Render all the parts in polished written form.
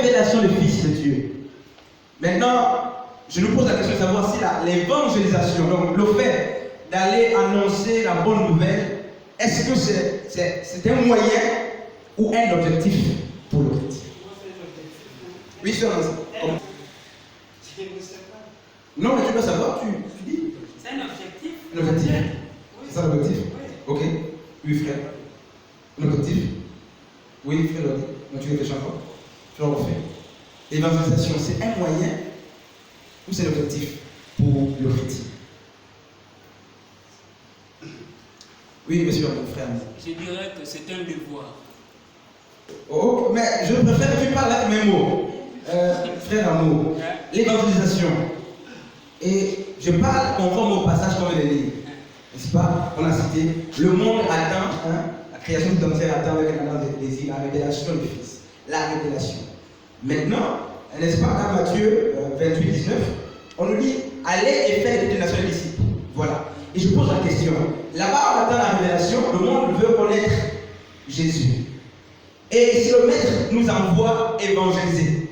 révélation du Fils de Dieu. Maintenant, je nous pose la question de savoir si l'évangélisation, donc le fait d'aller annoncer la bonne nouvelle, est-ce que c'est un moyen ou un objectif pour le chrétien? Oui, c'est un non, mais tu dois savoir, tu dis. C'est un objectif. Un objectif? Oui. C'est ça l'objectif? Oui. Ok. Oui, frère. Un objectif? Oui, frère, l'a dit. Donc tu réfléchis encore. Tu le refais. L'évangélisation, c'est un moyen ou c'est l'objectif pour le chrétien? Oui, monsieur, mon frère. Je dirais que c'est un devoir. Oh, mais je préfère que tu parles avec mes mots. Frère amour, l'évangélisation. Et je parle conforme au passage qu'on vient de lire. N'est-ce pas? On a cité, le monde attend, la création tout entière attend avec un grand désir, la révélation du Fils. La révélation. Maintenant, n'est-ce pas, dans Matthieu 28, 19, on nous dit, allez et faites des nations des disciples. Voilà. Et je pose la question. Là-bas, on attend la révélation, le monde veut connaître Jésus. Et si le Maître nous envoie évangéliser.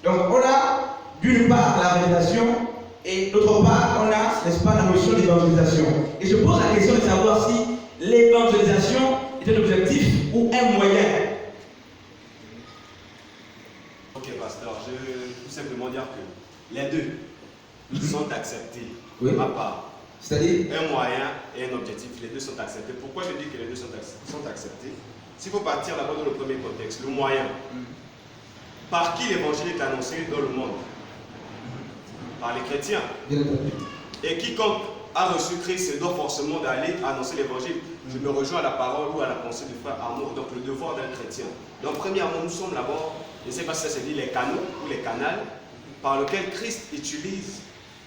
Donc, on a d'une part la révélation et d'autre part, on a, n'est-ce pas, la notion d'évangélisation. Et je pose la question de savoir si l'évangélisation est un objectif ou un moyen. Ok, pasteur, je veux tout simplement dire que les deux sont acceptés, Oui. à part. C'est-à-dire Un moyen et un objectif, les deux sont acceptés. Pourquoi je dis que les deux sont acceptés? S'il faut partir d'abord dans le premier contexte, le moyen. Par qui l'évangile est annoncé dans le monde? Par les chrétiens. Et quiconque a reçu Christ doit forcément d'aller annoncer l'évangile. Je me rejoins à la parole ou à la pensée du frère Arnaud, donc le devoir d'un chrétien. Donc premièrement, nous sommes d'abord, je ne sais pas si ça se dit les canaux ou les canals, par lesquels Christ utilise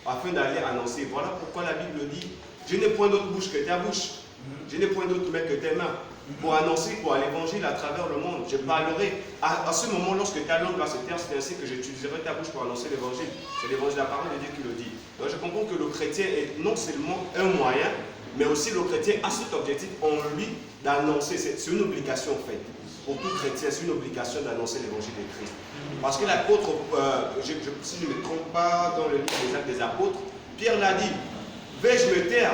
afin d'aller annoncer. Voilà pourquoi la Bible dit, je n'ai point d'autre bouche que ta bouche, je n'ai point d'autre main que tes mains. Pour annoncer quoi l'évangile à travers le monde. Je parlerai à ce moment, lorsque ta langue va se taire, c'est ainsi que j'utiliserai ta bouche pour annoncer l'évangile. C'est l'évangile, la parole de Dieu qui le dit. Donc je comprends que le chrétien est non seulement un moyen, mais aussi le chrétien a cet objectif en lui d'annoncer. C'est une obligation en fait. Pour tout chrétien, c'est une obligation d'annoncer l'évangile de Christ. Parce que l'apôtre, si je ne me trompe pas, dans le livre des Actes des Apôtres, Pierre l'a dit, vais-je me taire?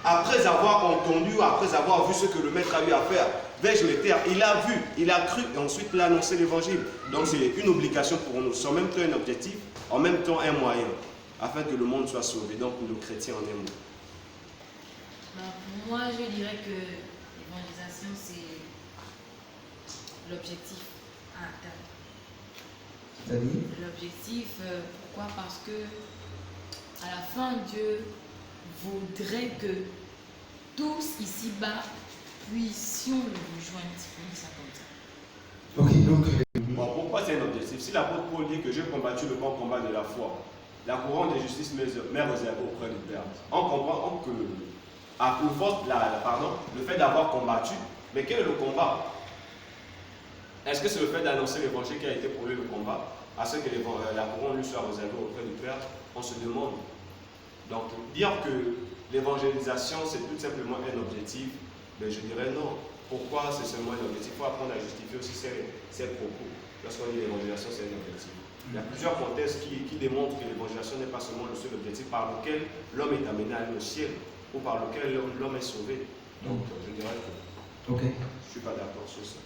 Après avoir entendu, après avoir vu ce que le maître a eu à faire, vais-je me taire? Il a vu, il a cru, et ensuite il a annoncé l'évangile. Donc c'est une obligation pour nous. C'est en même temps un objectif, en même temps un moyen, afin que le monde soit sauvé. Donc le chrétien en est mot. Pour moi, je dirais que l'évangélisation, c'est l'objectif à atteindre. C'est-à-dire L'objectif, pourquoi? Parce que à la fin, Dieu voudrait que tous ici-bas puissions le rejoindre. Ça comme ça. Ok, donc. Bon, pourquoi c'est un objectif? Si l'apôtre Paul dit que j'ai combattu le bon combat de la foi, la couronne de justice m'est réservée auprès du Père, on comprend que le fait d'avoir combattu, mais quel est le combat? Est-ce que c'est le fait d'annoncer l'évangile qui a été pour lui le combat, à ce que la couronne lui soit réservée auprès du Père? On se demande. Donc, dire que l'évangélisation, c'est tout simplement un objectif, ben, je dirais non. Pourquoi c'est seulement un objectif? Il faut apprendre à justifier aussi ses propos. Lorsqu'on dit l'évangélisation, c'est un objectif. Il y a plusieurs contextes qui démontrent que l'évangélisation n'est pas seulement le seul objectif par lequel l'homme est amené à aller au ciel ou par lequel l'homme est sauvé. Donc, je dirais que je ne suis pas d'accord sur ça.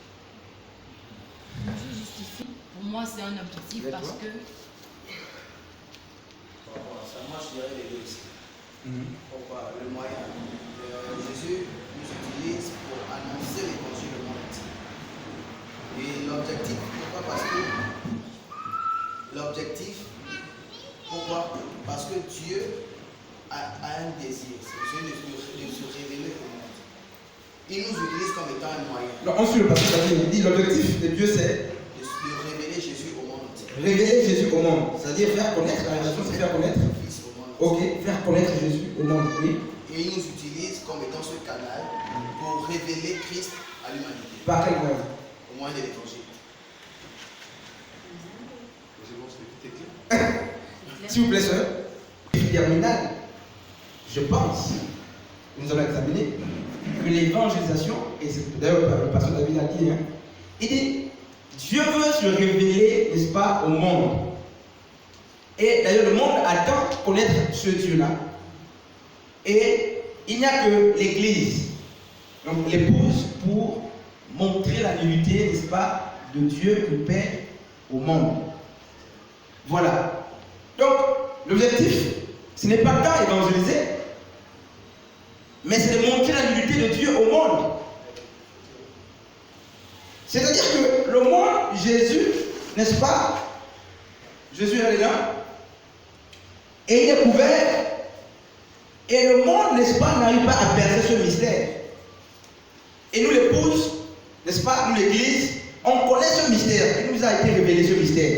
Je justifie. Pour moi, c'est un objectif parce que. Moi, je dirais les deux aussi. Pourquoi? Le moyen. Jésus nous utilise pour annoncer l'évangile au monde entier. Et l'objectif, pourquoi? Parce que l'objectif, pourquoi? Parce que Dieu a un désir, c'est de se révéler au monde. Il nous utilise comme étant un moyen. Non, on suit le passage, il dit l'objectif de Dieu c'est de révéler Jésus au monde entier. Révéler Jésus au monde, c'est-à-dire faire connaître, la révélation c'est faire connaître. Ok, faire connaître Jésus au monde, oui. Et il nous utilise comme étant ce canal pour révéler Christ à l'humanité. Par quel moyen? Au moyen de l'évangile. S'il vous plaît, sœur. Terminal, je pense, nous allons examiner que l'évangélisation, et c'est d'ailleurs le pasteur David a dit, il dit, Dieu veut se révéler, n'est-ce pas, au monde. Et d'ailleurs, le monde attend connaître ce Dieu-là. Et il n'y a que l'Église, donc l'épouse, pour montrer la vérité, n'est-ce pas, de Dieu, le Père, au monde. Voilà. Donc, l'objectif, ce n'est pas tant évangéliser, mais c'est de montrer la vérité de Dieu au monde. C'est-à-dire que le monde, Jésus, n'est-ce pas, Jésus est là, et il est couvert, et le monde, n'est-ce pas, n'arrive pas à percer ce mystère. Et nous, l'épouse, n'est-ce pas, nous, l'Église, on connaît ce mystère, il nous a été révélé ce mystère.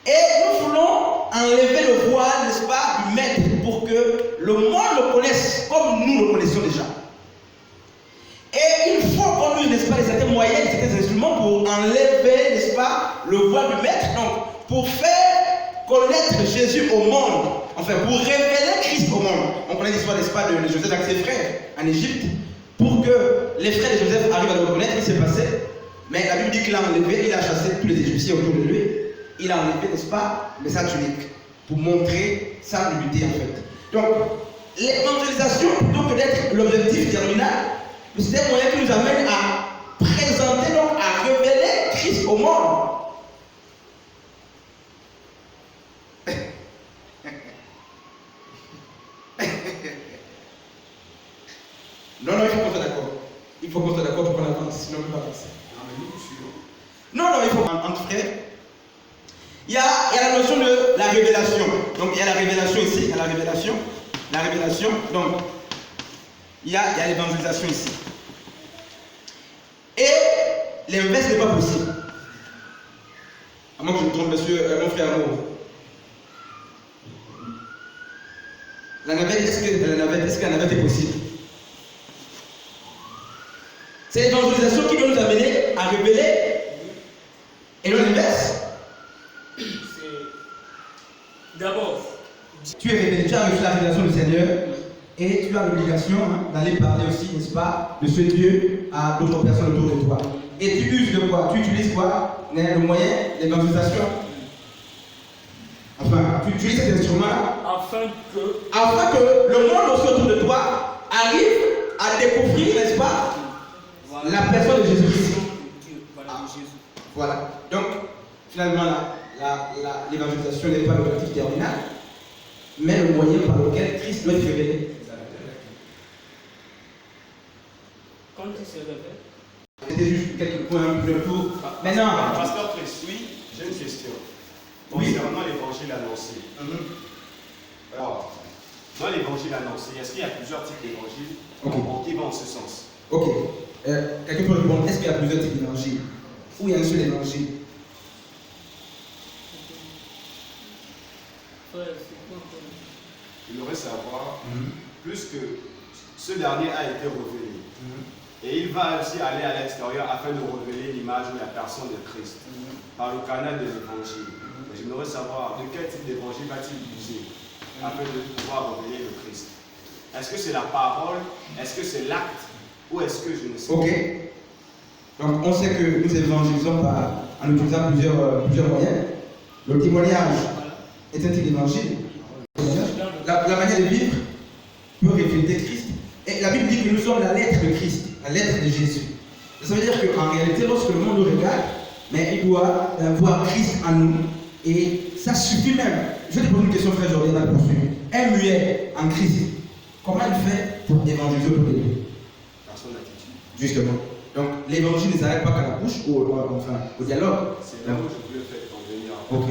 Et nous voulons enlever le voile, n'est-ce pas, du maître pour que le monde le connaisse comme nous le connaissons déjà. Et il faut qu'on use, n'est-ce pas, certains moyens, certains instruments pour enlever, n'est-ce pas, le voile du maître. Donc, pour faire connaître Jésus au monde, enfin, pour révéler Christ au monde. On connaît l'histoire, n'est-ce pas, de Joseph avec ses frères en Égypte. Pour que les frères de Joseph arrivent à le reconnaître, il s'est passé. Mais la Bible dit qu'il a enlevé, il a chassé tous les Égyptiens autour de lui. Il a enlevé, n'est-ce pas, mais sa tunique, pour montrer sa nudité en fait. Donc, l'évangélisation, plutôt que d'être l'objectif terminal, c'est un moyen qui nous amène à présenter, donc à révéler Christ au monde. Non, il faut qu'on soit d'accord. Il faut qu'on soit d'accord pour qu'on avance, sinon on ne peut pas avancer. Non, il faut entre frères. Il y a la notion de la révélation. Donc il y a la révélation ici, il y a la révélation. La révélation, donc il y a l'évangélisation ici. Et l'inverse n'est pas possible. À moins que je me trompe, monsieur, mon frère Amour. La navette, est-ce que la navette est possible? C'est l'évangélisation qui doit nous amener à révéler. Et l'inverse. D'abord, tu es révélé, tu as reçu la révélation du Seigneur et tu as l'obligation d'aller parler aussi, n'est-ce pas, de ce Dieu à d'autres personnes autour de toi. Et tu uses de quoi? Tu utilises quoi? Le moyen, l'évangélisation. Enfin, tu utilises cet instrument-là afin que le monde aussi autour de toi arrive à découvrir, n'est-ce pas, la personne de Jésus-Christ. Voilà. Donc, finalement, l'évangélisation n'est pas l'objectif terminal, mais le moyen par lequel Christ doit être révélé. quand il se révèle. C'était juste quelques points pour. Maintenant, Pasteur Christ, oui, j'ai une question. Concernant l'évangile annoncé. Alors, dans l'évangile annoncé, est-ce qu'il y a plusieurs types d'évangiles qui vont en ce sens? Ok. Quelqu'un peut répondre, est-ce qu'il y a plusieurs types d'évangiles? Ou il y a un seul évangile? Il aurait savoir, plus que ce dernier a été révélé. Et il va aussi aller à l'extérieur afin de révéler l'image ou la personne de Christ par le canal de l'évangile. J'aimerais savoir de quel type d'évangile va-t-il user afin de pouvoir révéler le Christ. Est-ce que c'est la parole? Est-ce que c'est l'acte? Ou est-ce que je ne sais pas? Ok. Donc on sait que nous évangélisons en utilisant plusieurs moyens. Le témoignage est un type d'évangile. La manière de vivre peut refléter Christ. Et la Bible dit que nous sommes la lettre de Christ, la lettre de Jésus. Ça veut dire qu'en réalité, lorsque le monde nous regarde, mais il doit voir Christ en nous. Et ça suffit même. Je vais te poser une question, frère Jordan, dans le poursuivre. Un muet en Christ, comment il fait pour évangéliser pour les deux? Par son attitude. Justement. Donc l'évangile ne s'arrête pas qu'à la bouche ou au dialogue. C'est là où je voulais faire convenir. Ok.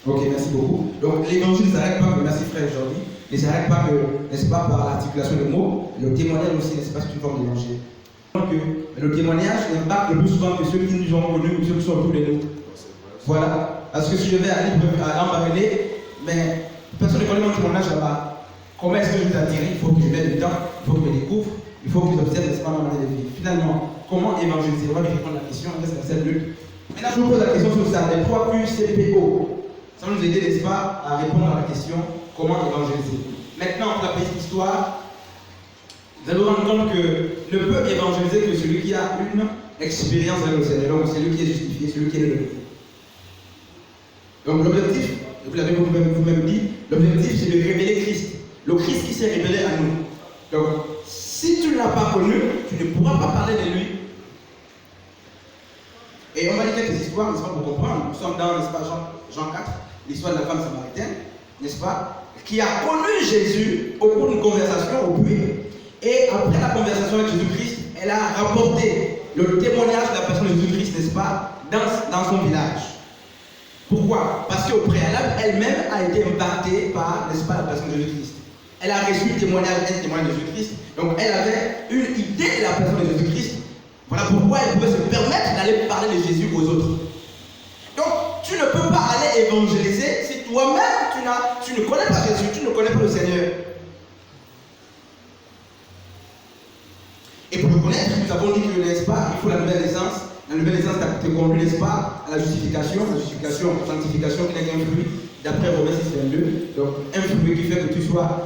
Ok, merci beaucoup. Donc l'évangile ne s'arrête pas que, merci frère aujourd'hui, ne s'arrête pas que, n'est-ce pas, par l'articulation des mots, le témoignage aussi, n'est-ce pas, c'est une forme d'évangile. Donc le témoignage n'impacte le plus souvent que ceux qui nous ont connus ou ceux qui sont autour de nous. Voilà. Parce que si je vais aller en parler, mais personne ne connaît mon témoignage là-bas. Comment est-ce que je vais t'attirer? Il faut que je mette du temps, il faut que je me découvre, il faut que j'observe, n'est-ce pas, ma manière de vivre. Finalement, comment évangéliser? On va lui répondre à la question, on reste dans cette lutte. Maintenant, je vous pose la question sur ça, les 3 QCPO. Ça va nous aider, n'est-ce pas, à répondre à la question comment évangéliser. Maintenant, pour la petite histoire, vous allez vous rendre compte que ne peut évangéliser que celui qui a une expérience avec le Seigneur. Donc c'est lui qui est justifié, c'est lui qui est élevé. Donc l'objectif, vous l'avez vous-même dit, l'objectif c'est de révéler Christ. Le Christ qui s'est révélé à nous. Donc si tu ne l'as pas connu, tu ne pourras pas parler de lui. Et on va dire quelques histoires, n'est-ce pas, pour comprendre. Nous sommes dans, n'est-ce pas, Jean 4, l'histoire de la femme samaritaine, n'est-ce pas, qui a connu Jésus au cours d'une conversation au puits. Et après la conversation avec Jésus-Christ, elle a rapporté le témoignage de la personne de Jésus-Christ, n'est-ce pas, dans son village. Pourquoi? Parce qu'au préalable, elle-même a été impactée par, n'est-ce pas, la personne de Jésus-Christ. Elle a reçu le témoignage de Jésus-Christ. Donc elle avait une idée de la personne de Jésus-Christ. Voilà pourquoi elle pouvait se permettre d'aller parler de Jésus aux autres. Donc tu ne peux pas aller évangéliser si toi-même tu ne connais pas Jésus, tu ne connais pas le Seigneur. Et pour le connaître, nous avons dit que, n'est-ce pas, il faut la nouvelle naissance. La nouvelle naissance te conduit, n'est-ce pas, à la justification, la sanctification qui n'est qu'un fruit, d'après Romains 6, 22. Donc, un fruit qui fait que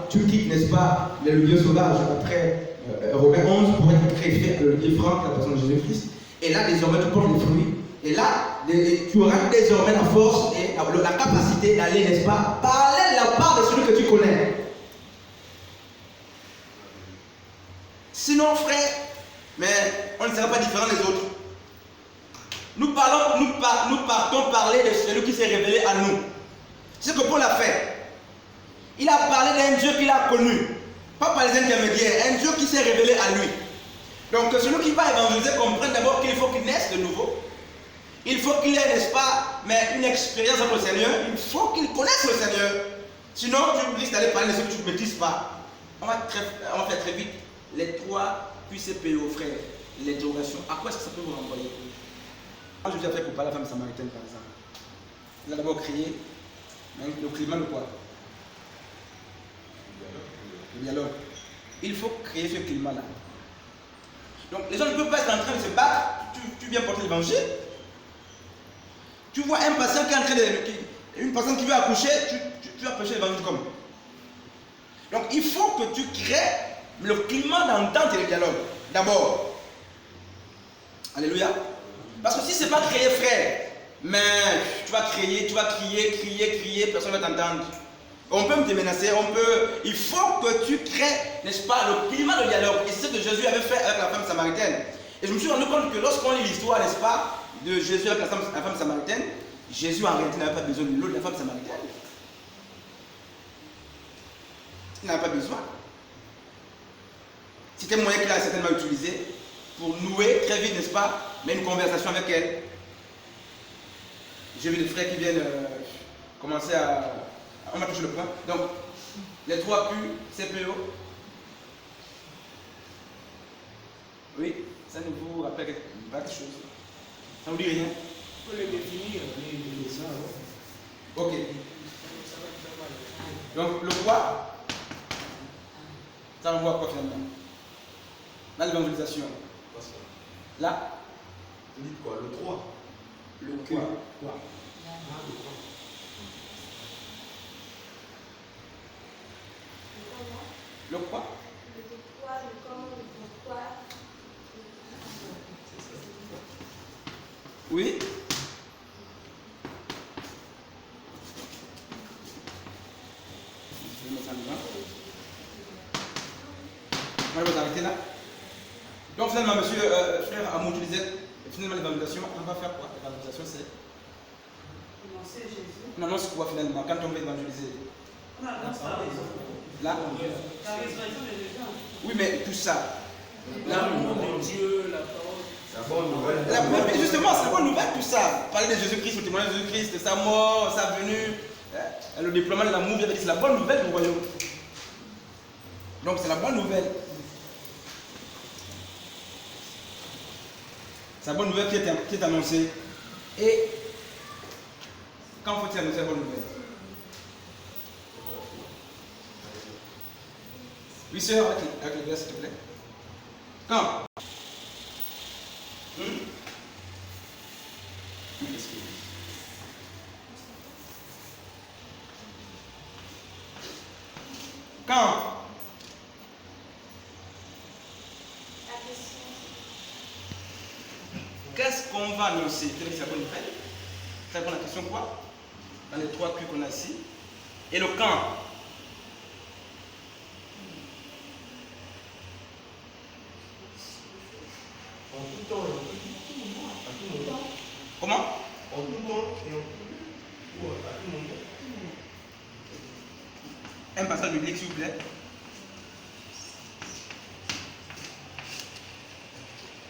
tu quittes, n'est-ce pas, le lieu sauvage, après Romains 11, pour être créé, le lieu franc, la personne de Jésus-Christ. Et là, désormais, tu portes les fruits. Et là, tu auras désormais la force et la capacité d'aller, n'est-ce pas, parler de la part de celui que tu connais. Sinon, frère, mais on ne sera pas différent des autres. Nous partons parler de celui qui s'est révélé à nous. C'est ce que Paul a fait. Il a parlé d'un Dieu qu'il a connu. Pas par les intermédiaires, un Dieu qui s'est révélé à lui. Donc celui qui va évangéliser comprenne d'abord qu'il faut qu'il naisse de nouveau. Il faut qu'il ait, n'est-ce pas, mais une expérience avec le Seigneur. Il faut qu'il connaisse le Seigneur. Sinon, tu risques d'aller parler de ce que tu ne maîtrises pas. On va faire très vite. Les 3 QCPO, frère. L'interrogation. À quoi est-ce que ça peut vous renvoyer? Quand Jésus a fait pour parler à la femme samaritaine, par exemple, il a d'abord créé le climat de quoi? Le dialogue. Il faut créer ce climat-là. Donc les gens ne peuvent pas être en train de se battre. Tu viens porter l'évangile. Tu vois un patient qui est en train de. Une personne qui veut accoucher, tu vas prêcher l'évangile comme. Donc il faut que tu crées le climat d'entente et de dialogue. D'abord. Alléluia. Parce que si ce n'est pas créé, frère, mais tu vas crier, personne ne va t'entendre. On peut te menacer, il faut que tu crées, n'est-ce pas, le climat de dialogue. Et c'est ce que Jésus avait fait avec la femme samaritaine. Et je me suis rendu compte que lorsqu'on lit l'histoire, n'est-ce pas, de Jésus avec la femme samaritaine, Jésus en réalité n'avait pas besoin de l'eau de la femme samaritaine. Il n'avait pas besoin. C'était un moyen qu'il a certainement utilisé pour nouer très vite, n'est-ce pas, mais une conversation avec elle. J'ai vu des frères qui viennent commencer à... On m'a touché le point. Donc, les 3 Q, CPO. Oui, ça ne vous rappelle pas quelque chose. Ça ne vous dit rien? Il faut les définir, les gens. Ok. Donc, le quoi? Ça renvoie à quoi finalement? Là, l'évangélisation. Là? Vous dites quoi? Le 3. Le quoi? Le quoi? Oui? On va vous arrêter là. Donc finalement, monsieur, frère Amour, tu disais, finalement l'évangélisation, on va faire quoi? L'évangélisation, c'est Annoncer Jésus. on annonce quoi finalement quand on veut évangéliser? On annonce la raison. Là? La résurrection de Jésus. Oui, mais tout ça. L'amour de Dieu, la parole. C'est la bonne nouvelle. Mais justement, c'est la bonne nouvelle tout ça. Parler de Jésus-Christ, le témoignage de Jésus-Christ, de sa mort, sa venue, le déploiement de l'amour, c'est la bonne nouvelle du royaume. Donc c'est la bonne nouvelle. C'est la bonne nouvelle qui est annoncée. Et quand faut-il annoncer la bonne nouvelle? Oui, sœur, avec le verre, s'il te plaît. Quand? Quand? qu'on va annoncer quelle est la bonne nouvelle? Ça répond à la question quoi? Dans les 3 Q qu'on a ici. Et le quand? En tout temps et en tout moment. Comment? En tout temps et en tout moment. À tout moment. Un passage biblique, s'il vous plaît.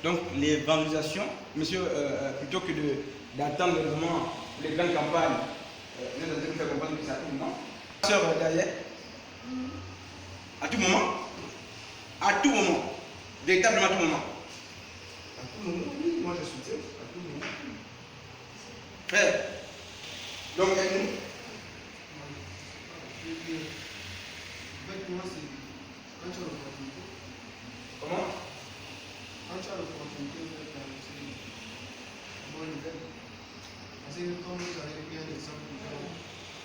Donc, l'évangélisation, monsieur, plutôt que d'attendre le moment où les grandes campagnes, nous allons faire comprendre que c'est à tout moment. Sœur derrière, à tout moment, véritablement à tout moment. À tout moment, oui, moi je soutiens. À tout moment. Frère, donc aide-nous. En fait, moi, c'est quand tu as l'opportunité. Comment? Quand tu as l'opportunité de faire l'annoncer une bonne nouvelle. Parce que comme vous avez pris un exemple,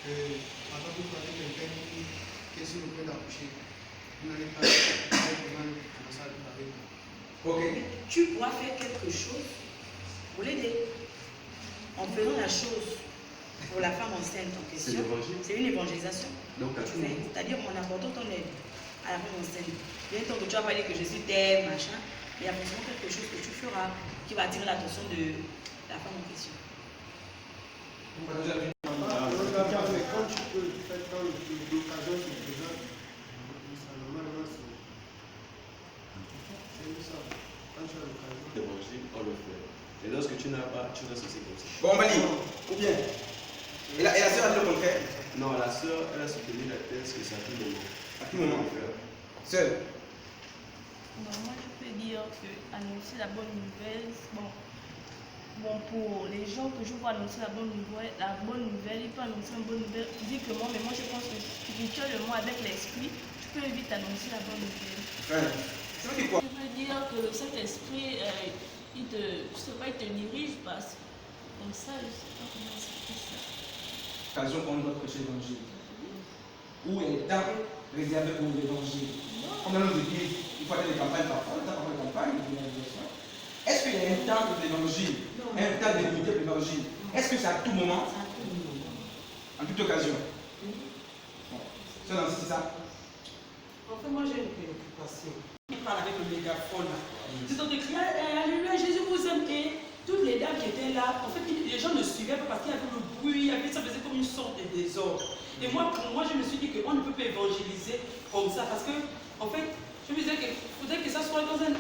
que par exemple, vous avez quelqu'un qui est sur le point d'accoucher. Vous n'allez pas commencer à lui parler. Ok. Tu pourras faire quelque chose pour l'aider. En faisant la chose pour la femme enceinte en question, c'est une évangélisation. Donc, à tout moment. C'est-à-dire en apportant ton aide à la femme enceinte. Bien tant que tu vas pas dire que Jésus t'aime, machin, mais il y a forcément quelque chose que tu feras qui va attirer l'attention de la femme en question. Quand tu peux, quand l'occasion se présente, normalement, c'est ça. Quand tu as l'occasion. L'évangile, on le fait. Et lorsque tu n'as pas, tu restes aussi comme ça. Bon, on va lire. Ou bien. Et la sœur a dit le contraire. Non, la sœur, elle a soutenu la thèse que c'est à tout moment. À tout moment. Seul. Bon, moi, je peux dire que annoncer la bonne nouvelle, bon, pour les gens que je vois annoncer la bonne nouvelle, ils peuvent annoncer une bonne nouvelle physiquement, mais moi, je pense que spirituellement, avec l'esprit, tu peux vite annoncer la bonne nouvelle. Ouais. Ça veut dire quoi? Je veux dire que le Saint-Esprit, il te dirige, parce que comme ça, je ne sais pas comment expliquer ça. Occasion qu'on doit prêcher l'évangile. Où est le temps réservé pour l'évangile? Comme dans nos églises, il faut aller des campagnes parfois, il y a des campagnes d'évangélisation. Est-ce qu'il y a un temps pour l'évangile? Un temps d'écouter l'évangile? Est-ce que c'est à tout moment? En toute occasion? Bon. C'est ça? En fait, moi j'ai une préoccupation. Il parle avec le mégaphone là. Ils ont écrit Alléluia, Jésus vous aime. Et toutes les dames qui étaient là, en fait, les gens ne suivaient pas parce qu'il y avait le bruit, ça faisait comme une sorte de désordre. Et moi, pour moi, je me suis dit qu'on ne peut pas évangéliser comme ça parce que, en fait, je me disais qu'il faudrait que ça soit dans un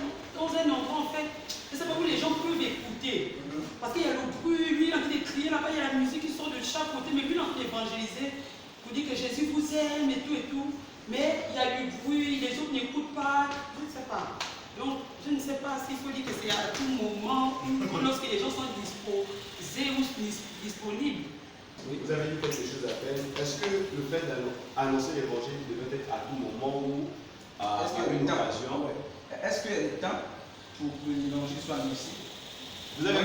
endroit, en fait, je ne sais pas où les gens peuvent écouter. Parce qu'il y a le bruit, lui il est en train de crier, là-bas il y a la musique qui sort de chaque côté, mais lui il est en train d'évangéliser pour dire que Jésus vous aime et tout. Mais il y a du bruit, les autres n'écoutent pas, je ne sais pas. Donc, je ne sais pas s'il faut dire que c'est à tout moment, ou lorsque les gens sont disposés ou disponibles. Oui, vous avez dit quelque chose à peine. Est-ce que le fait d'annoncer l'évangile devait être à tout moment ou à une occasion? Est-ce qu'il y a le temps pour que l'évangile soit annoncé? Vous avez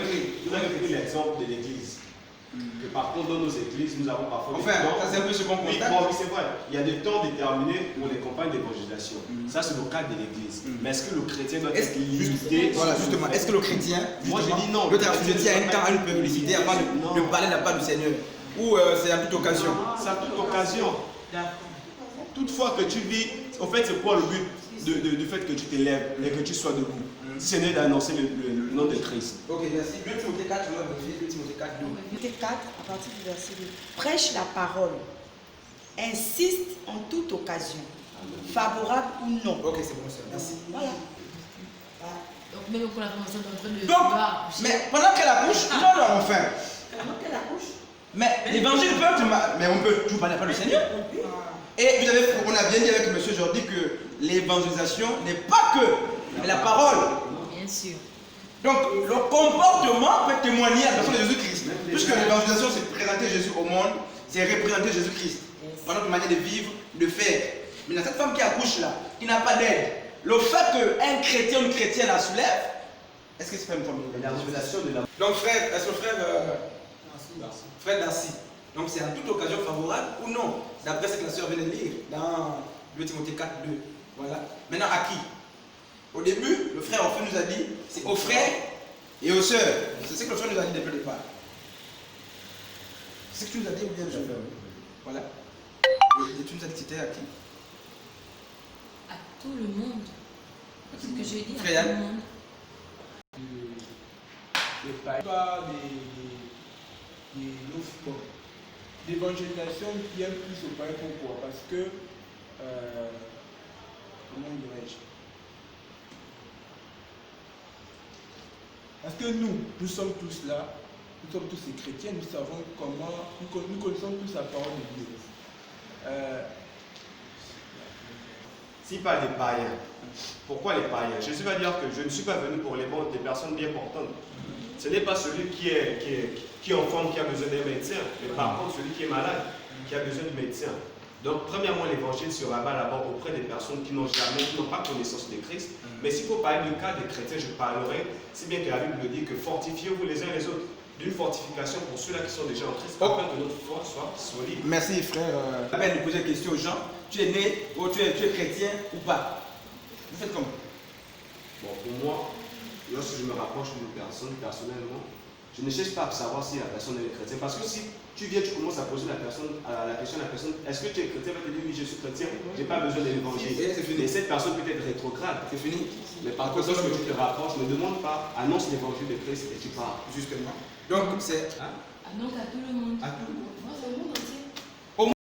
pris l'exemple de l'église. Que par contre, dans nos églises, nous avons parfois Enfin, ça c'est un peu ce qu'on oui, constate. oui, c'est vrai. Il y a des temps déterminés pour les campagnes d'évangélisation. Ça, c'est le cadre de l'église. Mais est-ce que le chrétien doit être limité? Voilà, justement. Est-ce que le chrétien, moi je dis non. doit être assujetti à un temps, à une publicité avant de parler de la part du Seigneur? Ou c'est à toute occasion? C'est à toute occasion. Toutefois que tu vis, en fait, c'est quoi le but du fait que tu t'élèves et que tu sois debout? Si ce n'est d'annoncer le nom de Christ. Ok, merci. 2 Timothée 4, on va vérifier 2 Timothée 4, 2. Timothée 4, à partir du verset 2. Prêche la parole. Insiste en toute occasion, favorable ou non. Ok, c'est bon, ça. Merci. Voilà. Donc, même pour la commencer en train de Donc, mais pendant qu'elle accouche, non, enfin. Pendant qu'elle accouche. Mais l'évangile peut, mais on peut tout parler par le Seigneur. Et on a bien dit avec M. Jordi que l'évangélisation n'est pas que la parole. Bien sûr. Donc, le comportement peut témoigner à la personne de Jésus-Christ. Puisque l'évangélisation, c'est présenter Jésus au monde, c'est représenter Jésus-Christ. Par notre manière de vivre, de faire. Mais dans cette femme qui accouche là, qui n'a pas d'aide, le fait qu'un chrétien ou une chrétienne la soulève, est-ce que c'est pas une forme de La révélation de la. Donc, frère, est-ce que frère Darcy, donc c'est en toute occasion favorable ou non, d'après ce que la sœur vient de lire dans 2 Timothée 4, 2. Voilà. Maintenant, à qui? Au début, le frère Orphée nous a dit, c'est aux frères Et aux sœurs, c'est ce que le frère nous a dit depuis le départ. C'est ce que tu nous as dit ou bien je fais. Voilà. Et tu nous as dit que c'était à qui? À tout le monde. C'est ce que j'ai dit, à Frère tout le Yann. monde. Pas des l'offre. L'évangélisation vient plus au païen. Pourquoi? Parce que, comment dirais-je? Parce que nous sommes tous là, nous sommes tous les chrétiens, nous savons comment, nous connaissons tous la parole de Dieu. S'il parle des païens, pourquoi les païens? Jésus va dire que je ne suis pas venu pour les bons, des personnes bien portantes. Ce n'est pas celui qui est en forme qui a besoin d'un médecin, mais par contre celui qui est malade, qui a besoin de médecin. Donc, premièrement, l'évangile se rabat d'abord auprès des personnes qui n'ont pas connaissance de Christ. Mais s'il faut parler du cas des chrétiens, je parlerai, si bien que la Bible dit que fortifiez-vous les uns les autres, d'une fortification pour ceux-là qui sont déjà en Christ, afin que notre foi soit solide. Merci frère. La peine de poser une question aux gens. Tu es né ou tu es chrétien ou pas? Vous faites comment? Bon, pour moi, lorsque je me rapproche d'une personne, personnellement, je ne cherche pas à savoir si la personne est chrétienne. Parce que si tu viens, tu commences à poser la question à la personne, est-ce que tu es chrétien? Elle va te dire oui, je suis chrétien, je n'ai pas besoin de l'évangile. Et cette personne peut être rétrograde. C'est fini. Mais par contre, lorsque tu te rapproches, ne demande pas, annonce l'évangile de Christ et tu pars. Justement. Donc c'est. Donc à tout le monde. À tout le monde. Moi, c'est le monde entier.